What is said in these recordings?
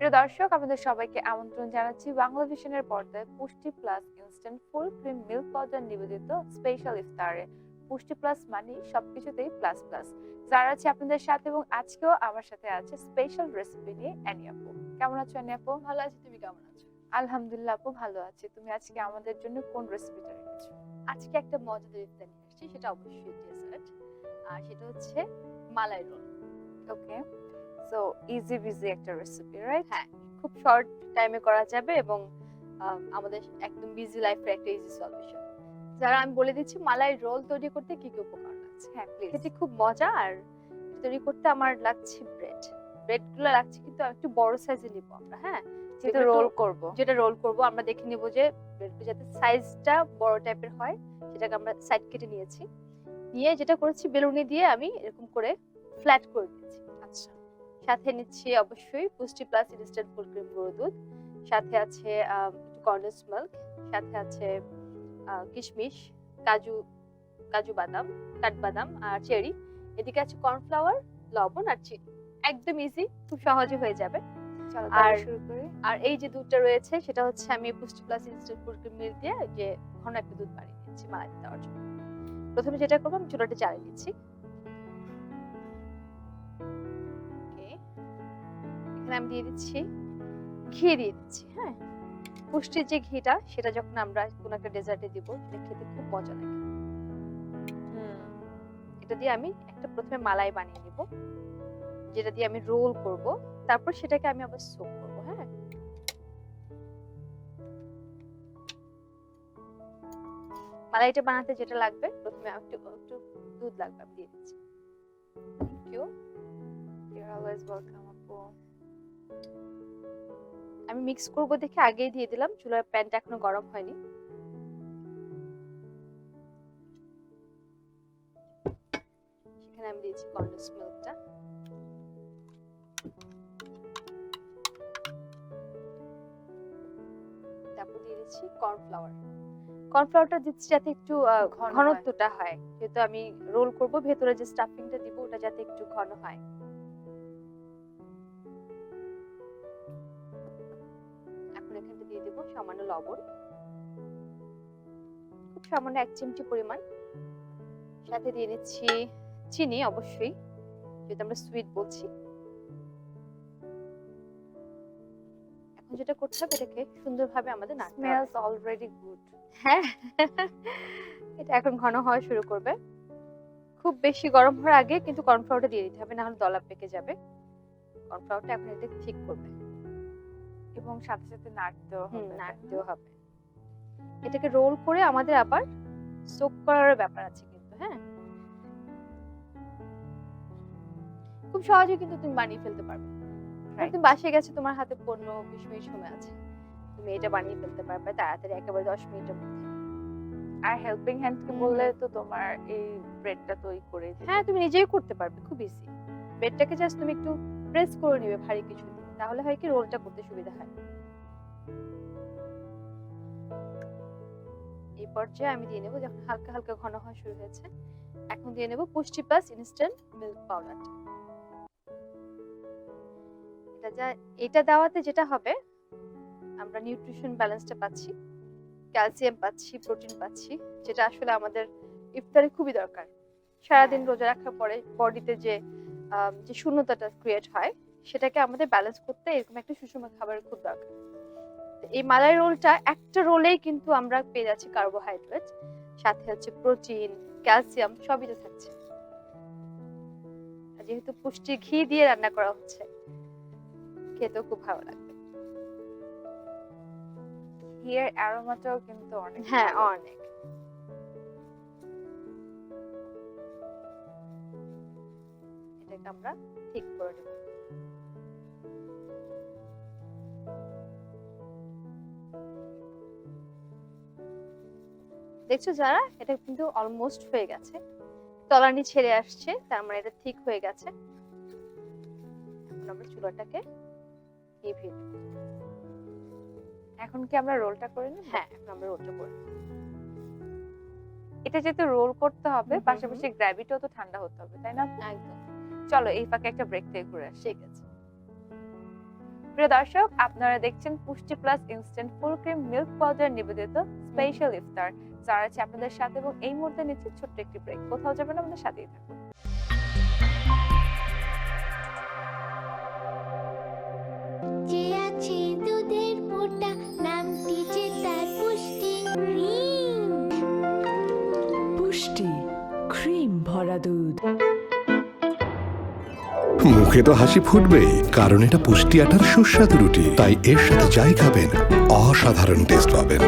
প্রিয় দর্শক, আপনাদের সবাইকে আমন্ত্রণ জানাচ্ছি বাংলা ভিশনের পর্দায় পুষ্টি plus instant full cream milk powder নিবেদিত স্পেশাল ইফতারে। পুষ্টি প্লাস মানে সবকিছুতেই প্লাস প্লাস। যারা আছে আপনাদের সাথে, এবং আজকেও আমার সাথে আছে স্পেশাল রেসিপি নিয়ে অ্যানি আপু। কেমন আছো অ্যানি আপু? ভালো আছি, তুমি কেমন আছো? আলহামদুলিল্লাহ আপু, ভালো আছি। তুমি আজকে আমাদের জন্য কোন রেসিপিটা রেখেছো? আজকে একটা মজাদার ইফতার নিয়ে আসছি, সেটা অবশ্যই ডেজার্ট, আর সেটা হচ্ছে মালাই রোল। ওকে, সো ইজি বিজি একটা রেসিপি, রাইট? হ্যাঁ, খুব শর্ট টাইমে করা যাবে এবং আমাদের একদম বিজি লাইফের একটা ইজি সলিউশন। যারা আমি বলে দিচ্ছি মালাই রোল তৈরি করতে কি কি উপকরণ আছে। হ্যাঁ প্লিজ। খেতে খুব মজা, আর তৈরি করতে আমার লাগছে ব্রেডগুলো লাগছে, কিন্তু একটু বড় সাইজে নিব আমরা। হ্যাঁ, যেটা রোল করব আমরা দেখে নিব যে ব্রেডটা যাতে সাইজটা বড় টাইপের হয়, সেটাকে আমরা সাইড কেটে নিয়েছি। নিয়ে যেটা করেছি, বেলুনি দিয়ে আমি এরকম করে ফ্ল্যাট করে দিয়েছি। আচ্ছা, সাথে নিচ্ছি অবশ্যই পুষ্টি প্লাস ইনস্ট্যান্ট ফুল ক্রিম গরুর দুধ, সাথে আছে একটু কন্ডেন্স মিল্ক, সাথে আছে কিশমিশ, কাজু বাদাম, কাঠবাদাম আর চেরি। এদিকে আছে কর্নফ্লাওয়ার, লবণ আর চিনি। একদম ইজি, খুব সহজে হয়ে যাবে। চলো তাহলে শুরু করি। আর এই যে দুধটা রয়েছে, সেটা হচ্ছে আমি পুষ্টি plus instant full cream milk দিয়ে যে ঘন একটা দুধ বানিয়ে নিচ্ছি মালাই দেওয়ার জন্য। প্রথমে যেটা করবো, আমি চুলাটা জ্বালিয়ে নিচ্ছি। এখানে আমি দিয়ে দিচ্ছি ঘি দিয়ে দিচ্ছি। হ্যাঁ, পুষ্টির যে ঘিটা, সেটা যখন আমরা কোনো একটা ডেজার্টে দিব, সেটা খেতে খুব মজা লাগে। এটা দিয়ে আমি একটা প্রথমে মালাই বানিয়ে নিব, যেটা দিয়ে আমি রোল করব, তারপর সেটাকে আমি আবার সোক করব। হ্যাঁ, মালাইটা বানাতে যেটা লাগবে, প্রথমে একটু দুধ লাগবে, আমি দিয়ে দিচ্ছি। Thank you, you are always welcome আপু। আমি মিক্স করব দেখে আগেই দিয়ে দিলাম, চুলার প্যানটা এখনো গরম হয়নি। সেখানে আমি দিয়েছি কন্ডেন্স মিল্কটা, তারপর দিয়ে দিচ্ছি কর্নফ্লাওয়ারটা দিচ্ছি যাতে একটু ঘনত্বটা হয়, যেহেতু আমি রোল করব, ভেতরে যে স্টাফিংটা দিব ওটা যাতে একটু ঘন হয়। এখন এখানে দিয়ে দেব সামান্য লবণ, খুব সামান্য 1 চিমটি পরিমাণ। সাথে দিয়ে নিচ্ছি চিনি, অবশ্যই, যেটা আমরা সুইট বলছি। এখন যেটা করতে হবে, এটাকে সুন্দরভাবে আমাদের নাড়তে হবে। Smells already good. হ্যাঁ, এটা এখন ঘন হওয়া শুরু করবে। খুব বেশি গরম হওয়ার আগে কিন্তু কর্নফ্লাওয়ারটা দিয়ে দিতে হবে, না হলে দলা পেকে যাবে। কর্নফ্লাওয়ারটা এখন এটা ঠিক করবে এবং সাথে সাথে নাড়তেও হবে। এটাকে রোল করে আমাদের আবার সোক করার ব্যাপার আছে কিন্তু। হ্যাঁ, খুব সহজে কিন্তু তুমি বানিয়ে ফেলতে পারবে। তুমি বাসায় গেছে, তোমার হাতে 15-20 মিনিট সময় আছে, তুমি এটা বানিয়ে ফেলতে পারবে তাড়াতাড়ি, একেবারে 10 মিনিটের মধ্যে। আর হেল্পিং হ্যান্ড কে বললে তো তোমার এই ব্রেডটা তৈরি করে দিবে। হ্যাঁ, তুমি নিজেই করতে পারবে, খুব ইজি। ব্রেডটাকে জাস্ট তুমি একটু প্রেস করে নেবে ভারী কিছু দিয়ে, তাহলে হয় কি রোলটা করতে সুবিধা হয়। এই পর্যায়ে আমি দিয়ে নেব, যখন হালকা হালকা ঘন হওয়া শুরু হয়েছে, এখন দিয়ে নেব পুষ্টি প্লাস ইনস্ট্যান্ট মিল্ক পাউডারটা। এটা দেওয়াতে যেটা হবে, আমরা নিউট্রিশন ব্যালেন্সটা পাচ্ছি, ক্যালসিয়াম পাচ্ছি, প্রোটিন পাচ্ছি, যেটা আসলে আমাদের ইফতারে খুবই দরকার। সারাদিন রোজা রাখার পরে বডিতে যে শূন্যতাটা ক্রিয়েট হয়, সেটাকে আমাদের ব্যালেন্স করতে এরকম একটা সুষম খাবারের খুব দরকার। এই মালাই রোলটা একটা রোলেই কিন্তু আমরা পেয়ে যাচ্ছি কার্বোহাইড্রেট, সাথে হচ্ছে প্রোটিন, ক্যালসিয়াম, সবই তো থাকছে। যেহেতু পুষ্টি ঘি দিয়ে রান্না করা হচ্ছে, খেতেও খুব ভালো লাগবে। ঘিয়ের অ্যারোমাটাও কিন্তু অনেক। হ্যাঁ, অনেক। এটাকে আমরা ঠিক করে দেব। দেখছো যারা, এটা কিন্তু অলমোস্ট হয়ে গেছে, তলানি ছেড়ে আসছে, তার মানে এটা ঠিক হয়ে গেছে। এখন আমরা চুলাটাকে নিভিয়ে দেব। এখন কি আমরা রোলটা করে নিব? হ্যাঁ, এখন আমরা রোলটা করে নেব। এটা যেহেতু রোল করতে হবে, পাশাপাশি গ্র্যাভিটিও তো ঠান্ডা হতে হবে, তাই না? একদম। চলো এই ফাঁকে একটা ব্রেক থেকে ঘুরে আসি। ঠিক আছে। প্রিয় দর্শক, আপনারা দেখছেন পুষ্টি plus instant full cream milk powder নিবেদিত স্পেশাল ইফতার। যারা আছে আপনাদের সাথে, এবং এই মুহূর্তে নিচ্ছে ছোট্ট একটি ব্রেক। কোথাও যাবেন না, আমাদের সাথেই থাকুন। যে আছে দুধের মোটা, নামটি যে তার পুষ্টি ক্রিম। পুষ্টি ক্রিম ভরা দুধ। মুখে তো হাসি ফুটবেই, কারণ এটা পুষ্টি আটার সুস্বাদু রুটি, তাই এর সাথে যাই খাবেন অসাধারণ টেস্ট পাবেন।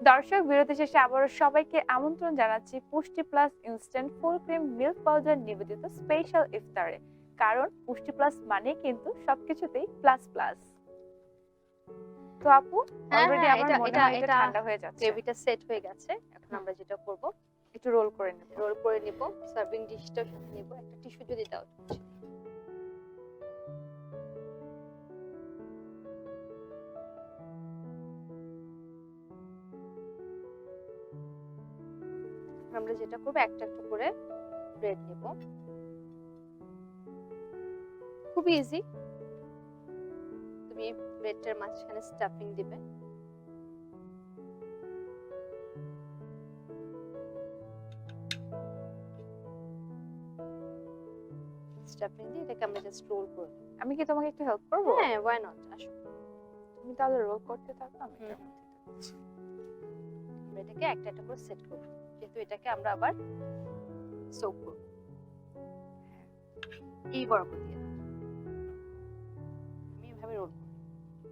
দর্শক, বিরতি শেষে আবারও সবাইকে আমন্ত্রণ জানাচ্ছি পুষ্টি plus instant full cream milk powder নিবেদিত স্পেশাল ইফতারে। কারণ পুষ্টি প্লাস মানে কিন্তু সবকিছুতেই প্লাস প্লাস। তো আপু, অলরেডি আমার মনে হয় এটা ঠান্ডা হয়ে যাচ্ছে, গ্রেভিটা সেট হয়ে গেছে। এখন আমরা যেটা করব, একটু রোল করে নেব। রোল করে নিব, সার্ভিং ডিশটা সাথে নিব। একটা টিস্যু যদি দাও। আমরা যেটা করব, একটা একটা করে ব্রেড নিব। খুব ইজি। তুমি ব্রেডটার মাঝখানে স্টাফিং দিবে। স্টাফিং দিয়ে এটাকে আমরা জাস্ট রোল করব। আমি কি তোমাকে একটু হেল্প করব? হ্যাঁ, why not? আসো। তুমি তাহলে রোল করতে থাকো, আমি এটা করতে থাকছি। আমরা এটাকে একটা একটা করে সেট করব, যেহেতু এটাকে আমরা আবার সোক করব। এই বরাবর দিয়ে আমি এভাবে রোল করব।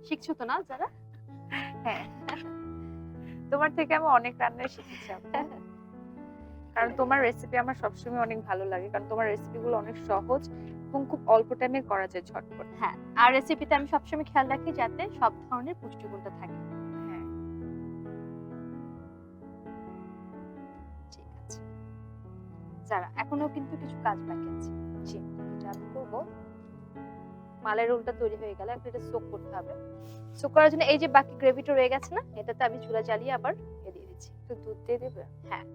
শিখছো তো না যারা? হ্যাঁ, তোমার থেকে আমি অনেক রান্নাই শিখেছি আপু। কারণ তোমার রেসিপি আমার সবসময় অনেক ভালো লাগে, কারণ তোমার রেসিপিগুলো অনেক সহজ এবং খুব অল্প টাইমে করা যায়, ঝটপট। হ্যাঁ, আর রেসিপিতে আমি সবসময় খেয়াল রাখি যাতে সব ধরনের পুষ্টিগুণটা থাকে। হ্যাঁ, ঠিক আছে। যারা এখনো কিন্তু কিছু কাজ বাকি আছে। জি, এটা আমি করব। মালাই রোলটা তৈরি হয়ে গেল, এখন এটা সোক করতে হবে। সোক করার জন্য এই যে বাকি গ্রেভিটা রয়ে গেছে না, এটাতে আমি চুলা জ্বালিয়ে আবার দিয়ে দিচ্ছি। একটু দুধ দিয়ে দিবে? হ্যাঁ,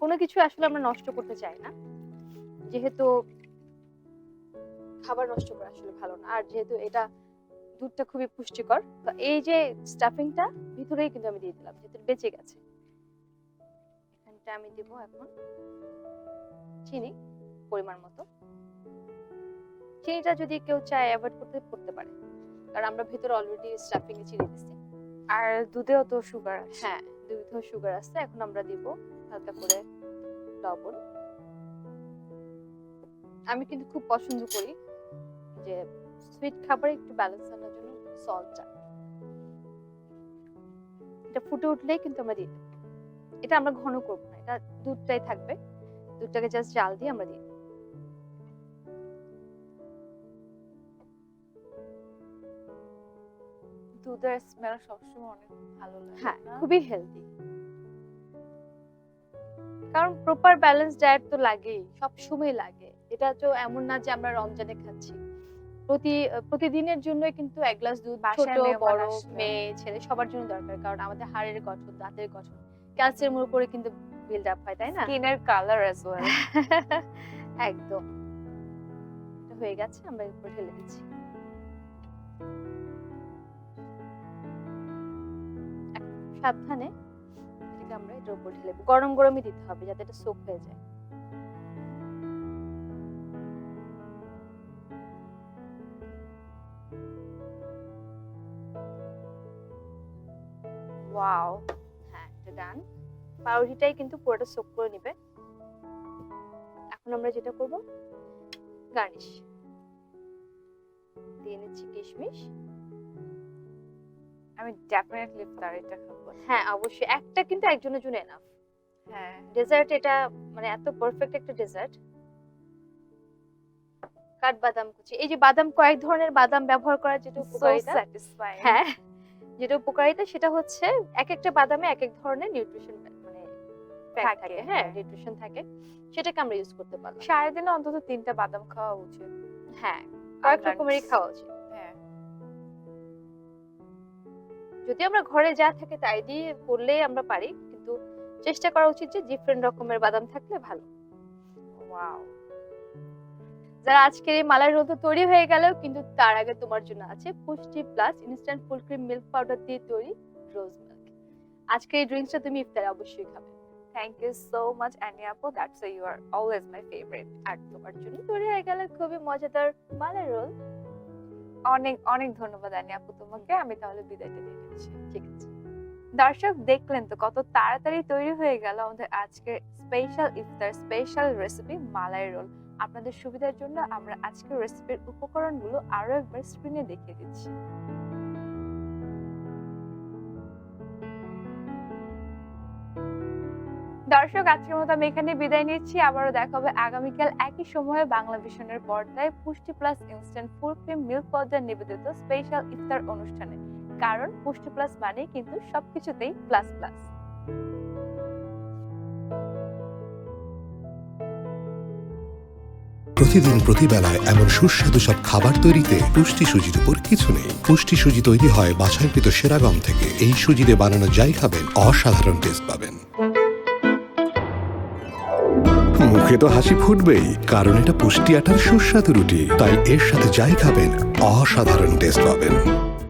কোনো কিছু আসলে আমরা নষ্ট করতে চাই না, যেহেতু খাবার নষ্ট করা আসলে ভালো না। আর যেহেতু এটা দুধটা খুবই পুষ্টিকর, তো এই যে স্টাফিংটা ভিতরেই কিন্তু আমি দিয়ে দিলাম, যেহেতু বেঁচে গেছে। এখানটা আমি দিব এখন চিনি পরিমাণ মতো। চিনিটা যদি কেউ চায় অ্যাভয়েড করতে পারে, কারণ আমরা ভিতরে অলরেডি স্টাফিং এ চিনি দিছি। আর দুধেও তো সুগার আছে। হ্যাঁ, দুধেও সুগার আছে। এখন আমরা দিব হালকা করে লবণ। আমি কিন্তু খুব পছন্দ করি যে সুইট খাবারে একটু ব্যালেন্স আনার জন্য সল্টটা। এটা ফুটে উঠলেই কিন্তু আমরা দিয়ে দেব। এটা আমরা ঘন করব না, এটা দুধটাই থাকবে। দুধটাকে জাস্ট জাল দিয়ে আমরা দিয়ে দেব। দুধের স্মেল সবসময় অনেক ভালো লাগে। হ্যাঁ, না? খুবই হেলদি। কারণ প্রপার ব্যালেন্স ডায়েট তো লাগেই, সব সময় লাগে। এটা তো এমন না যে আমরা রমজানে খাচ্ছি। প্রতিদিনের জন্য কিন্তু এক গ্লাস দুধ বাসায় ছোট মেহমান বড় আসলে। মেয়ে ছেলে সবার জন্য দরকার। কারণ আমাদের হাড়ের গঠন, দাঁতের গঠন, ক্যালসিয়ামের উপরে কিন্তু বিল্ড আপ হয়, তাই না? স্কিনের কালার অ্যাজ ওয়েল। একদম। এটা হয়ে গেছে, আমরা এর উপর ঢেলে দিচ্ছি। এখন সাবধানে এটাকে আমরা এটার উপর ঢেলে দেব। গরম গরমই দিতে হবে যাতে এটা সোক হয়ে যায়। ওয়াও, হ্যাঁ, এটা ডান। পাউরুটিটাই কিন্তু পুরোটা সোক করে নেবে। এখন আমরা যেটা করব, গার্নিশ দিয়ে নিচ্ছি কিশমিশ। আমি ডেফিনেটলি ইফতার এটা খাবো। হ্যাঁ, অবশ্যই। একটা কিন্তু একজনের জন্য এনাফ। হ্যাঁ, ডেজার্ট এটা মানে এত পারফেক্ট একটা ডেজার্ট। কাঠবাদাম কুচি, এই যে বাদাম, কয়েক ধরনের বাদাম ব্যবহার করা যেটা সো উপকারিতা। স্যাটিসফাইং। হ্যাঁ, যেটা উপকারিতা সেটা হচ্ছে এক একটা বাদামে এক এক ধরনের নিউট্রিশন মানে ফ্যাক্ট থাকে। হ্যাঁ, নিউট্রিশন থাকে, সেটাকে আমরা ইউজ করতে পারলাম। সারাদিনে অন্তত 3টা বাদাম খাওয়া উচিত। হ্যাঁ, কয়েক Almonds। রকমেরই খাওয়া উচিত। হ্যাঁ, যদি আমরা ঘরে যা থাকে তাই দিয়ে করলে আমরা পারি, কিন্তু চেষ্টা করা উচিত যে ডিফারেন্ট রকমের বাদাম থাকলে ভালো। ওয়াও, যারা আজকের এই মালাই রোল তো তৈরি হয়ে গেল, কিন্তু তার আগে তোমার জন্য আছে পুষ্টি plus instant full cream milk powder দিয়ে তৈরি রোজ মিল্ক। আজকের এই ড্রিঙ্কসটা তুমি ইফতারে অবশ্যই খাবে। Thank you so much Annie আপু, that's you are always my favourite. আর তোমার জন্য তৈরি হয়ে গেল খুবই মজাদার মালাই রোল। অনেক অনেক ধন্যবাদ অ্যানি আপু তোমাকে। আমি তাহলে বিদায়টা দিয়ে নিচ্ছি। ঠিক আছে। দর্শক দেখলেন তো কত তাড়াতাড়ি তৈরি হয়ে গেল আমাদের আজকের স্পেশাল ইফতার স্পেশাল রেসিপি মালাই রোল। আপনাদের সুবিধার জন্য আমরা আজকের রেসিপির উপকরণগুলো আরো একবার স্ক্রিনে দেখিয়ে দিচ্ছি। দর্শক আজকের মতো আমি এখানে বিদায় নিচ্ছি। আবারও দেখা হবে আগামীকাল একই সময়ে বাংলা ভিশনের পর্দায় পুষ্টি plus instant full cream milk powder নিবেদিত স্পেশাল ইফতার অনুষ্ঠানে। কারণ পুষ্টি প্লাস মানে কিন্তু সবকিছুতেই প্লাস প্লাস। প্রতিদিন প্রতিবেলায় এমন সুস্বাদু সব খাবার তৈরিতে পুষ্টি সুজির উপর কিছু নেই। পুষ্টি সুজি তৈরি হয় বাছাইকৃত সেরা গম থেকে। এই সুজিতে বানানো যাই খাবেন অসাধারণ টেস্ট পাবেন। মুখে তো হাসি ফুটবেই, কারণ এটা পুষ্টি আটার সুস্বাদু রুটি। তাই এর সাথে যাই খাবেন অসাধারণ টেস্ট পাবেন।